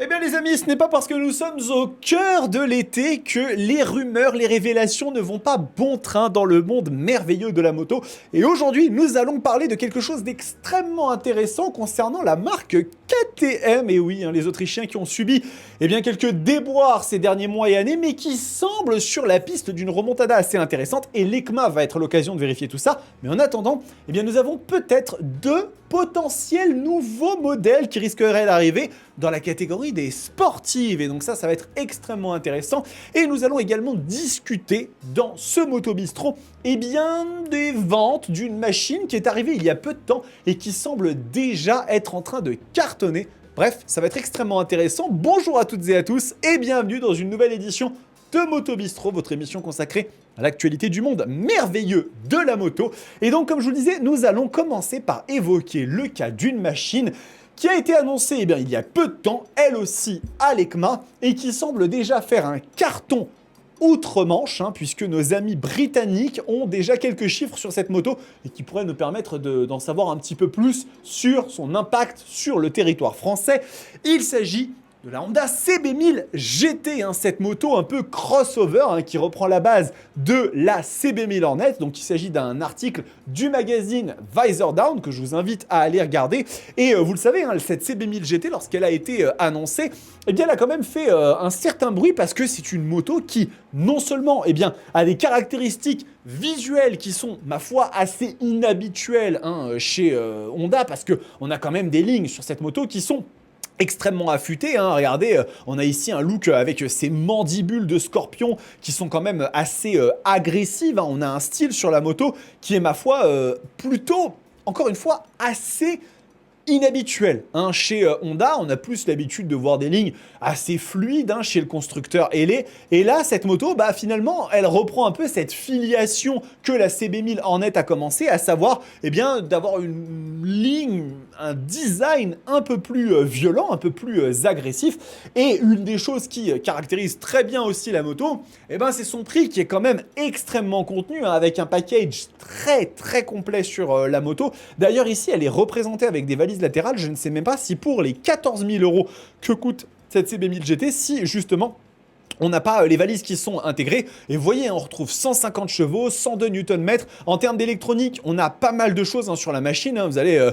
Eh bien les amis, ce n'est pas parce que nous sommes au cœur de l'été que les rumeurs, les révélations ne vont pas bon train dans le monde merveilleux de la moto. Et aujourd'hui, nous allons parler de quelque chose d'extrêmement intéressant concernant la marque KTM. Et oui, les Autrichiens qui ont subi quelques déboires ces derniers mois et années, mais qui semblent sur la piste d'une remontada assez intéressante. Et l'EICMA va être l'occasion de vérifier tout ça. Mais en attendant, nous avons peut-être deux potentiels nouveaux modèles qui risqueraient d'arriver dans la catégorie des sportives. Et donc ça va être extrêmement intéressant. Et nous allons également discuter dans ce Moto Bistro des ventes d'une machine qui est arrivée il y a peu de temps et qui semble déjà être en train de cartonner. Bref, ça va être extrêmement intéressant. Bonjour à toutes et à tous et bienvenue dans une nouvelle édition de Moto Bistro, votre émission consacrée à l'actualité du monde merveilleux de la moto. Et donc, comme je vous le disais, nous allons commencer par évoquer le cas d'une machine qui a été annoncée il y a peu de temps, elle aussi à l'EICMA, et qui semble déjà faire un carton outre-Manche, puisque nos amis britanniques ont déjà quelques chiffres sur cette moto et qui pourraient nous permettre d'en savoir un petit peu plus sur son impact sur le territoire français. Il s'agit de la Honda CB1000 GT, cette moto un peu crossover qui reprend la base de la CB1000 Hornet. Donc il s'agit d'un article du magazine Visor Down que je vous invite à aller regarder. Et vous le savez, cette CB1000 GT, lorsqu'elle a été annoncée, elle a quand même fait un certain bruit parce que c'est une moto qui non seulement a des caractéristiques visuelles qui sont, ma foi, assez inhabituelles chez Honda, parce qu'on a quand même des lignes sur cette moto qui sont extrêmement affûté, regardez, on a ici un look avec ces mandibules de scorpion qui sont quand même assez agressives, on a un style sur la moto qui est, ma foi, plutôt, encore une fois, assez inhabituel. Chez Honda, on a plus l'habitude de voir des lignes assez fluides chez le constructeur ailé. Et là, cette moto, finalement, elle reprend un peu cette filiation que la CB1000 Hornet a commencé, à savoir d'avoir une ligne, un design un peu plus violent, un peu plus agressif. Et une des choses qui caractérise très bien aussi la moto, c'est son prix qui est quand même extrêmement contenu, avec un package très très complet sur la moto. D'ailleurs, ici, elle est représentée avec des valises latérales. Je ne sais même pas si pour les 14 000 € que coûte cette CB1000 GT, si justement on n'a pas les valises qui sont intégrées. Et vous voyez, on retrouve 150 chevaux, 102 Nm. En termes d'électronique, on a pas mal de choses sur la machine. Vous avez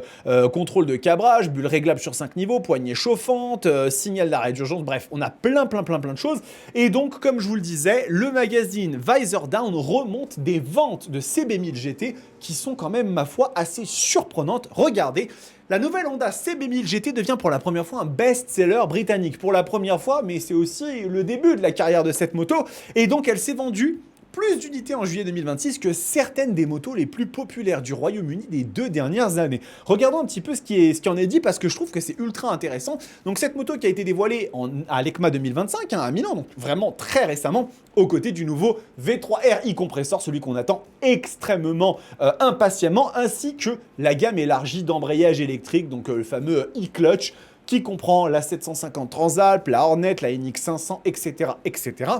contrôle de cabrage, bulle réglable sur 5 niveaux, poignée chauffante, signal d'arrêt d'urgence. Bref, on a plein de choses. Et donc, comme je vous le disais, le magazine Visor Down remonte des ventes de CB1000 GT qui sont quand même, ma foi, assez surprenantes. Regardez. La nouvelle Honda CB1000 GT devient pour la première fois un best-seller britannique. Pour la première fois, mais c'est aussi le début de la carrière de cette moto. Et donc, elle s'est vendue plus d'unités en juillet 2026 que certaines des motos les plus populaires du Royaume-Uni des 2 dernières années. Regardons un petit peu ce qui en est dit, parce que je trouve que c'est ultra intéressant. Donc cette moto qui a été dévoilée à l'EICMA 2025 à Milan, donc vraiment très récemment, aux côtés du nouveau V3 RI compresseur, celui qu'on attend extrêmement impatiemment, ainsi que la gamme élargie d'embrayage électrique, donc le fameux e-clutch, qui comprend la 750 Transalp, la Hornet, la NX 500, etc., etc.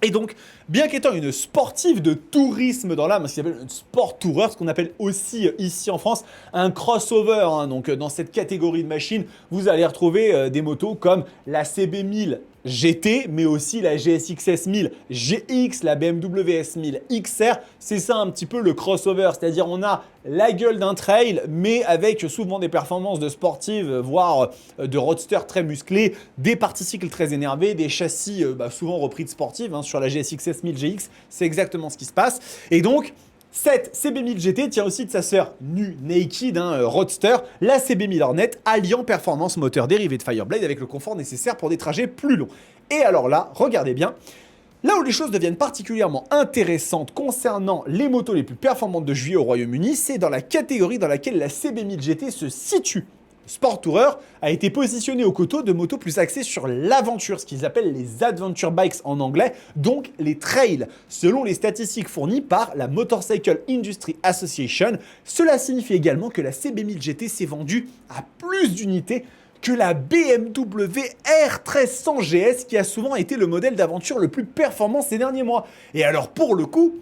Et donc, bien qu'étant une sportive de tourisme dans l'âme, ce qu'on appelle une sport tourer, ce qu'on appelle aussi ici en France un crossover, donc dans cette catégorie de machines, vous allez retrouver des motos comme la CB1000 GT, mais aussi la GSX S1000 GX, la BMW S1000 XR. C'est ça un petit peu le crossover, c'est-à-dire on a la gueule d'un trail, mais avec souvent des performances de sportives, voire de roadster très musclés, des particles très énervés, des châssis souvent repris de sportives, sur la GSX S1000 GX, c'est exactement ce qui se passe. Et donc, cette CB1000 GT tient aussi de sa sœur Naked, roadster, la CB1000 Hornet, alliant performance moteur dérivé de Fireblade avec le confort nécessaire pour des trajets plus longs. Et alors là, regardez bien, là où les choses deviennent particulièrement intéressantes concernant les motos les plus performantes de juillet au Royaume-Uni, c'est dans la catégorie dans laquelle la CB1000 GT se situe. Sport Tourer a été positionné aux côtés de motos plus axées sur l'aventure, ce qu'ils appellent les adventure bikes en anglais, donc les trails. Selon les statistiques fournies par la Motorcycle Industry Association, cela signifie également que la CB1000 GT s'est vendue à plus d'unités que la BMW R1300 GS, qui a souvent été le modèle d'aventure le plus performant ces derniers mois. Et alors pour le coup,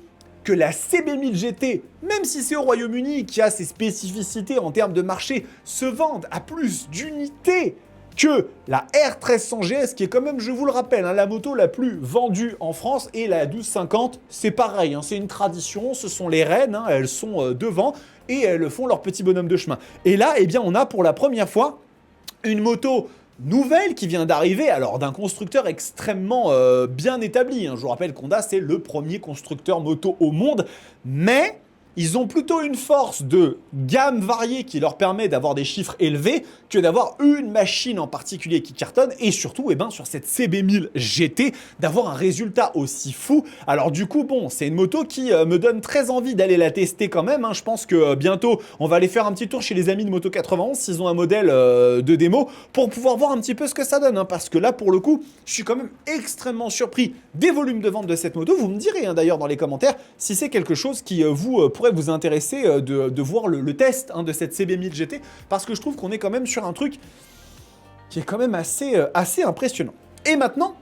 que la CB1000 GT, même si c'est au Royaume-Uni qui a ses spécificités en termes de marché, se vende à plus d'unités que la R1300 GS, qui est quand même, je vous le rappelle, hein, la moto la plus vendue en France, et la 1250, c'est pareil, hein, c'est une tradition, ce sont les reines, hein, elles sont devant, et elles font leur petit bonhomme de chemin. Et là, eh bien, on a pour la première fois une moto nouvelle qui vient d'arriver, alors d'un constructeur extrêmement bien établi, hein. Je vous rappelle qu'Honda, c'est le premier constructeur moto au monde, mais ils ont plutôt une force de gamme variée qui leur permet d'avoir des chiffres élevés que d'avoir une machine en particulier qui cartonne, et surtout, eh ben, sur cette CB1000 GT, d'avoir un résultat aussi fou. Alors du coup, bon, c'est une moto qui me donne très envie d'aller la tester quand même, hein. Je pense que bientôt, on va aller faire un petit tour chez les amis de Moto 91 s'ils ont un modèle de démo pour pouvoir voir un petit peu ce que ça donne, hein, parce que là, pour le coup, je suis quand même extrêmement surpris des volumes de vente de cette moto. Vous me direz hein, d'ailleurs dans les commentaires si c'est quelque chose qui vous pourrait vous intéresser de voir le test hein, de cette CB1000 GT, parce que je trouve qu'on est quand même sur un truc qui est quand même assez impressionnant. Et maintenant,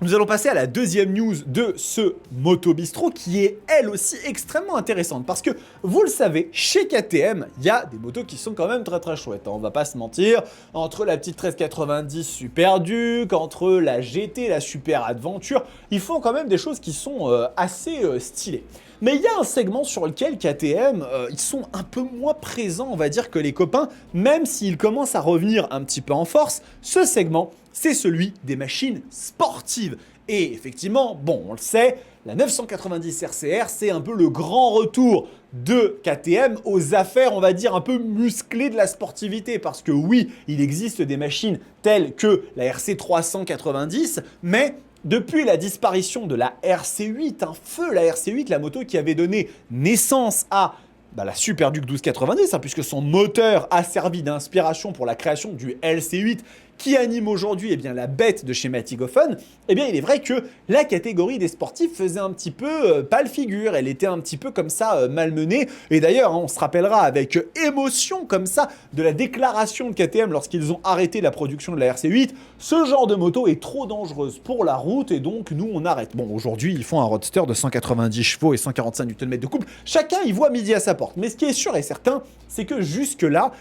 nous allons passer à la deuxième news de ce Moto Bistro, qui est elle aussi extrêmement intéressante, parce que vous le savez, chez KTM, il y a des motos qui sont quand même très très chouettes, hein, on va pas se mentir. Entre la petite 1390 Super Duke, entre la GT, la Super Adventure, ils font quand même des choses qui sont assez stylées. Mais il y a un segment sur lequel KTM, ils sont un peu moins présents, on va dire, que les copains, même s'ils commencent à revenir un petit peu en force. Ce segment, c'est celui des machines sportives. Et effectivement, bon, on le sait, la 990 RCR, c'est un peu le grand retour de KTM aux affaires, on va dire, un peu musclées de la sportivité. Parce que oui, il existe des machines telles que la RC 390, mais depuis la disparition de la RC8, un feu la RC8, la moto qui avait donné naissance à la Super Duke 1290, hein, puisque son moteur a servi d'inspiration pour la création du LC8 qui anime aujourd'hui eh bien, la bête de chez Matigophone, eh bien il est vrai que la catégorie des sportifs faisait un petit peu pâle figure, elle était un petit peu comme ça malmenée, et d'ailleurs hein, on se rappellera avec émotion comme ça de la déclaration de KTM lorsqu'ils ont arrêté la production de la RC8, ce genre de moto est trop dangereuse pour la route et donc nous on arrête. Bon aujourd'hui ils font un roadster de 190 chevaux et 145 Nm de couple, chacun y voit midi à sa porte, mais ce qui est sûr et certain c'est que jusque là,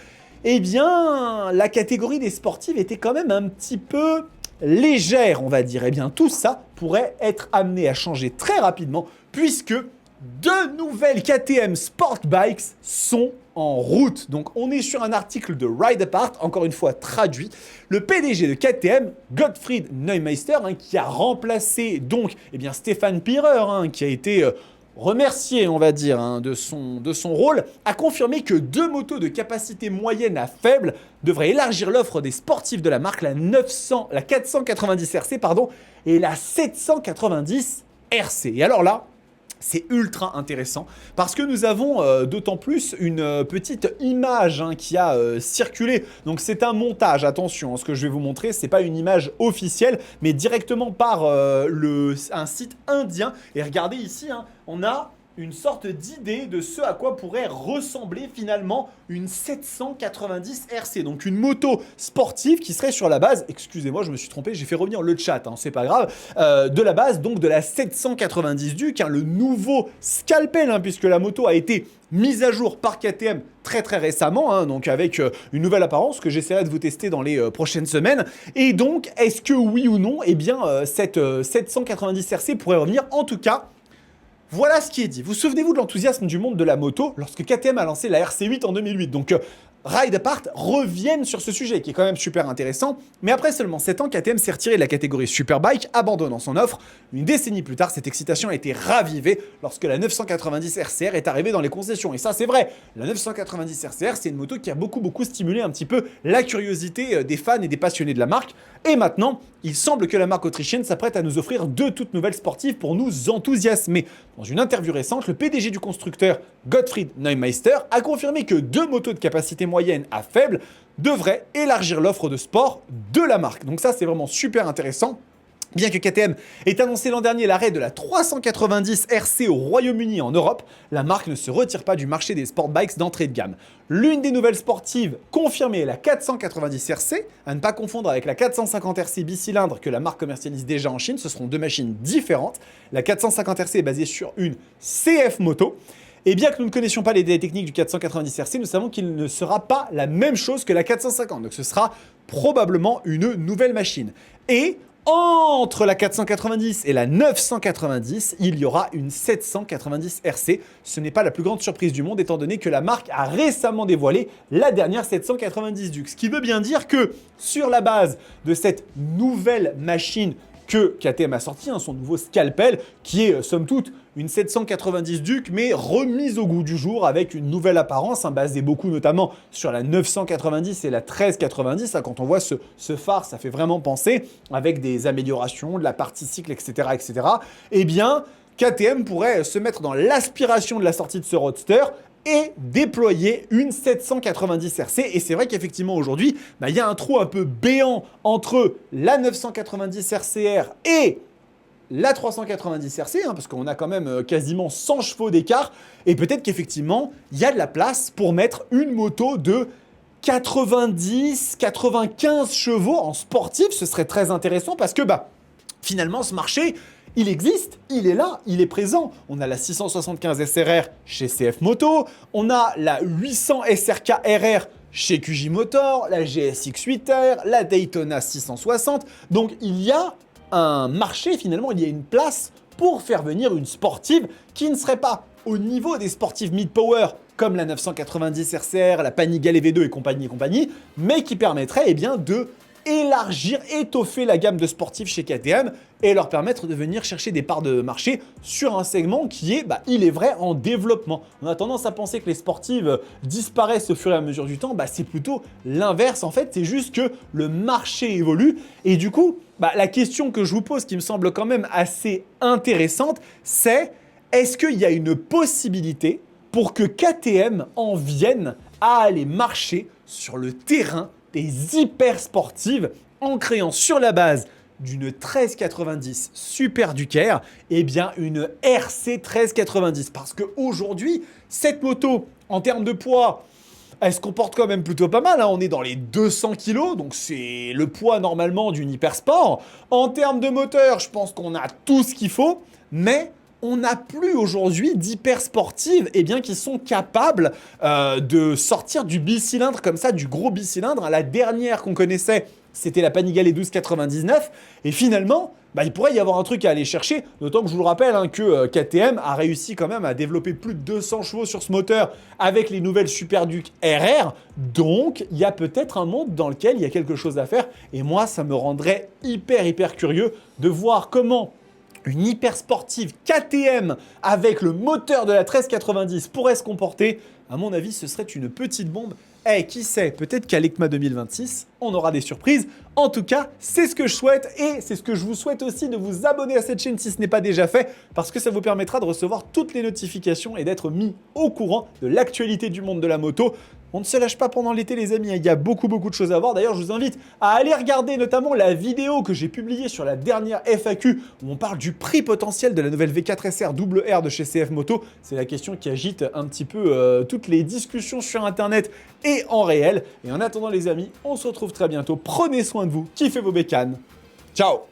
eh bien, la catégorie des sportives était quand même un petit peu légère, on va dire. Eh bien, tout ça pourrait être amené à changer très rapidement, puisque deux nouvelles KTM Sport Bikes sont en route. Donc, on est sur un article de Ride Apart, encore une fois traduit. Le PDG de KTM, Gottfried Neumeister, hein, qui a remplacé donc eh bien, Stefan Pirer, hein, qui a été remercié, on va dire, hein, de son rôle, a confirmé que deux motos de capacité moyenne à faible devraient élargir l'offre des sportifs de la marque, la 490 RC et la 790 RC. Et alors là, c'est ultra intéressant parce que nous avons d'autant plus une petite image hein, qui a circulé. Donc c'est un montage, attention, hein, ce que je vais vous montrer, c'est pas une image officielle, mais directement par un site indien. Et regardez ici, hein, on a une sorte d'idée de ce à quoi pourrait ressembler finalement une 790 RC. Donc une moto sportive qui serait sur la base, excusez-moi je me suis trompé, j'ai fait revenir le chat, hein, c'est pas grave, de la base donc de la 790 Duke, hein, le nouveau scalpel, hein, puisque la moto a été mise à jour par KTM très très récemment, hein, donc avec une nouvelle apparence que j'essaierai de vous tester dans les prochaines semaines. Et donc est-ce que oui ou non, eh bien cette 790 RC pourrait revenir, en tout cas. Voilà ce qui est dit. Vous souvenez-vous de l'enthousiasme du monde de la moto lorsque KTM a lancé la RC8 en 2008. Donc Ride Apart reviennent sur ce sujet qui est quand même super intéressant. Mais après seulement 7 ans, KTM s'est retiré de la catégorie Superbike, abandonnant son offre. Une décennie plus tard, cette excitation a été ravivée lorsque la 990 RCR est arrivée dans les concessions. Et ça, c'est vrai. La 990 RCR, c'est une moto qui a beaucoup stimulé un petit peu la curiosité des fans et des passionnés de la marque. Et maintenant, il semble que la marque autrichienne s'apprête à nous offrir deux toutes nouvelles sportives pour nous enthousiasmer. Dans une interview récente, le PDG du constructeur, Gottfried Neumeister, a confirmé que deux motos de capacité moyenne à faible devraient élargir l'offre de sport de la marque. Donc ça, c'est vraiment super intéressant. Bien que KTM ait annoncé l'an dernier l'arrêt de la 390 RC au Royaume-Uni et en Europe, la marque ne se retire pas du marché des sport bikes d'entrée de gamme. L'une des nouvelles sportives confirmée est la 490 RC, à ne pas confondre avec la 450 RC bicylindre que la marque commercialise déjà en Chine. Ce seront deux machines différentes. La 450 RC est basée sur une CF moto. Et bien que nous ne connaissions pas les détails techniques du 490 RC, nous savons qu'il ne sera pas la même chose que la 450. Donc ce sera probablement une nouvelle machine. Et entre la 490 et la 990, il y aura une 790 RC. Ce n'est pas la plus grande surprise du monde, étant donné que la marque a récemment dévoilé la dernière 790 Duke. Ce qui veut bien dire que sur la base de cette nouvelle machine que KTM a sorti, son nouveau scalpel, qui est somme toute une 790 Duke, mais remise au goût du jour avec une nouvelle apparence, basée beaucoup notamment sur la 990 et la 1390. Quand on voit ce phare, ça fait vraiment penser, avec des améliorations, de la partie cycle, etc., etc. Eh bien, KTM pourrait se mettre dans l'aspiration de la sortie de ce roadster et déployer une 790 RC. Et c'est vrai qu'effectivement aujourd'hui, il y a un trou un peu béant entre la 990 RCR et la 390 RC, parce qu'on a quand même quasiment 100 chevaux d'écart. Et peut-être qu'effectivement, il y a de la place pour mettre une moto de 90, 95 chevaux en sportif. Ce serait très intéressant parce que finalement, ce marché, il existe, il est là, il est présent. On a la 675 SRR chez CF Moto, on a la 800 SRK RR chez QJ Motor, la GSX 8R, la Daytona 660. Donc il y a un marché, finalement, il y a une place pour faire venir une sportive qui ne serait pas au niveau des sportives mid-power comme la 990 RCR, la Panigale V2 et compagnie, mais qui permettrait de élargir, étoffer la gamme de sportifs chez KTM et leur permettre de venir chercher des parts de marché sur un segment qui est, il est vrai, en développement. On a tendance à penser que les sportives disparaissent au fur et à mesure du temps. C'est plutôt l'inverse en fait. C'est juste que le marché évolue et du coup, la question que je vous pose qui me semble quand même assez intéressante, c'est est-ce qu'il y a une possibilité pour que KTM en vienne à aller marcher sur le terrain des hyper sportives en créant sur la base d'une 1390 Super Duker, une RC 1390. Parce qu'aujourd'hui, cette moto, en termes de poids, elle se comporte quand même plutôt pas mal. On est dans les 200 kg, donc c'est le poids normalement d'une hyper sport. En termes de moteur, je pense qu'on a tout ce qu'il faut, mais on n'a plus aujourd'hui d'hyper sportives qui sont capables de sortir du bicylindre comme ça, du gros bicylindre. La dernière qu'on connaissait, c'était la Panigale 1299. Et finalement, il pourrait y avoir un truc à aller chercher. D'autant que je vous le rappelle que KTM a réussi quand même à développer plus de 200 chevaux sur ce moteur avec les nouvelles Super Duke RR. Donc, il y a peut-être un monde dans lequel il y a quelque chose à faire. Et moi, ça me rendrait hyper curieux de voir comment une hyper sportive KTM avec le moteur de la 1390 pourrait se comporter. À mon avis, ce serait une petite bombe. Qui sait, peut-être qu'à l'ECMA 2026, on aura des surprises. En tout cas, c'est ce que je souhaite et c'est ce que je vous souhaite aussi de vous abonner à cette chaîne si ce n'est pas déjà fait parce que ça vous permettra de recevoir toutes les notifications et d'être mis au courant de l'actualité du monde de la moto. On ne se lâche pas pendant l'été les amis, il y a beaucoup de choses à voir. D'ailleurs, je vous invite à aller regarder notamment la vidéo que j'ai publiée sur la dernière FAQ où on parle du prix potentiel de la nouvelle V4 SR double R de chez CF Moto. C'est la question qui agite un petit peu toutes les discussions sur internet et en réel. Et en attendant les amis, on se retrouve très bientôt. Prenez soin de vous, kiffez vos bécanes. Ciao!